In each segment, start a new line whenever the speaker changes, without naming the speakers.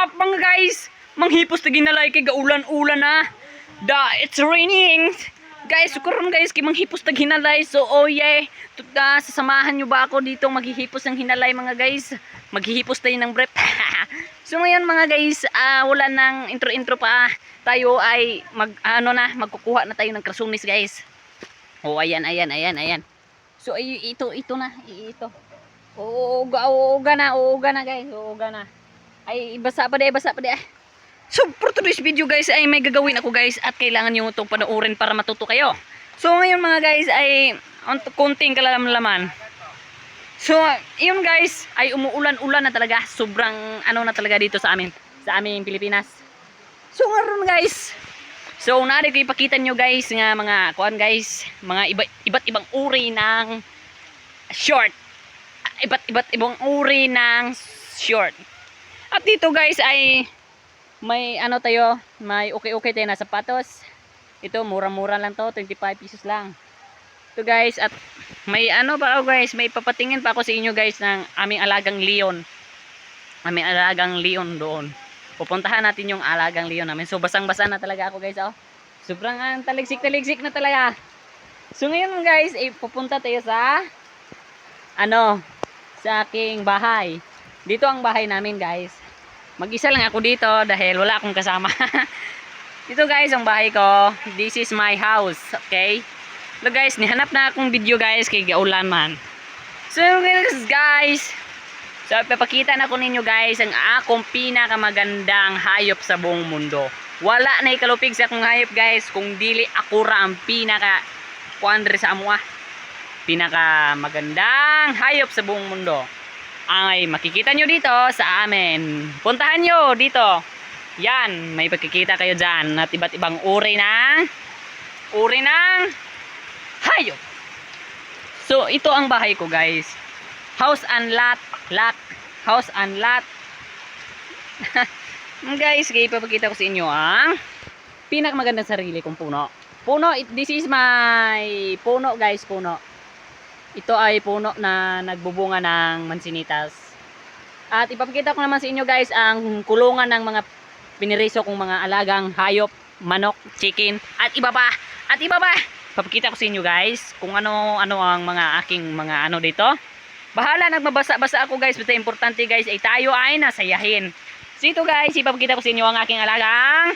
up mga guys? Manghipos na ginalay kay gaulan-ulan na. It's raining. Guys, karon guys kay manghipos na hinalay. So oh yeah, sasamahan nyo ba ako dito maghihipos ng hinalay mga guys? Maghihipos tayo ng brief. So ngayon mga guys, wala nang intro pa. Tayo ay magkukuha na tayo ng krasunis guys. Oh ayan. So ito na. Uuga na guys. Uuga na. Ay basa pa de. So for today's video guys ay may gagawin ako guys at kailangan nyo itong panoorin para matuto kayo. So ngayon mga guys ay konting kalalaman. So yun guys ay umuulan-ulan na talaga. Sobrang na talaga dito sa aming Pilipinas. So ngayon guys, so nari ko ipakita nyo guys nga mga mga iba't ibang uri ng short. Iba't ibang uri ng short. At dito guys ay may may okay tayo na sapatos. Ito mura-mura lang to, 25 pesos lang. Ito guys, at may guys, may papatingin pa ako sa inyo guys ng aming alagang leon. Aming alagang leon doon. Pupuntahan natin yung alagang leon namin. So basang-basa na talaga ako guys, oh. Sobrang taligsik na talaga. So ngayon guys, pupunta tayo sa sa aking bahay. Dito ang bahay namin guys. Mag-isa lang ako dito dahil wala akong kasama. Ito guys ang bahay ko. This is my house, okay? So guys, nihanap na akong video guys kay gaulan man. So guys, so ipapakita na ko ninyo guys ang akong pinakamagandang hayop sa buong mundo. Wala na ikalupig sa akong hayop guys kung dili ako ra ang sa amua. Pinakamagandang hayop sa buong mundo. Ay makikita nyo dito sa amin. Puntahan nyo dito. Yan, may pagkikita kayo dyan at iba't ibang uri ng hayop. So ito ang bahay ko guys. House and lot. House and lot. Guys, ipapakita ko sa inyo ang pinakamagandang sarili kong puno. This is my puno guys, puno. Ito ay puno na nagbubunga ng mansinitas. At ipapakita ko naman sa inyo guys ang kulungan ng mga piniriso kong mga alagang hayop, manok, chicken, at iba pa. Papakita ko sa inyo guys kung ano ang mga aking mga dito. Bahala nagbabasa-basa ako guys, basta importante guys ay tayo ay nasayahin. So ito guys, ipapakita ko sa inyo ang aking alagang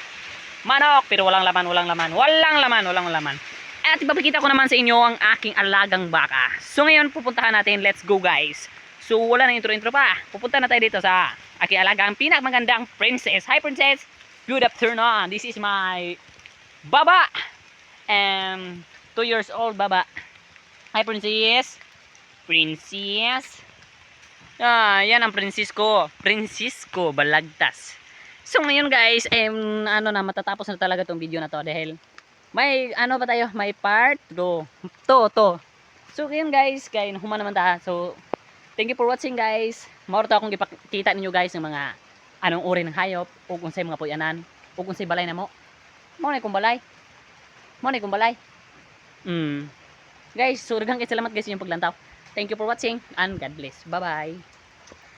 manok, pero walang laman. At ipapakita ko naman sa inyo ang aking alagang baka. So ngayon pupuntahan natin, let's go guys. So wala nang intro pa. Pupunta na tayo dito sa aking alagang pinakamagandang princess. Hi princess, good afternoon. This is my baba. 2 years old baba. Hi princess. Yan ang Francisco Balagtas. So ngayon guys, matatapos na talaga tong video na to dahil may pa tayo, may part 2. So ngayon guys, kaya human naman ta. So thank you for watching guys. Mauro akong ipakita ninyo guys ng mga anong uri ng hayop o kung say mga puyanan o kung say balay na mo. Mo na kung balay. Guys, so daghang salamat guys sa inyong paglantaw. Thank you for watching and God bless. Bye bye.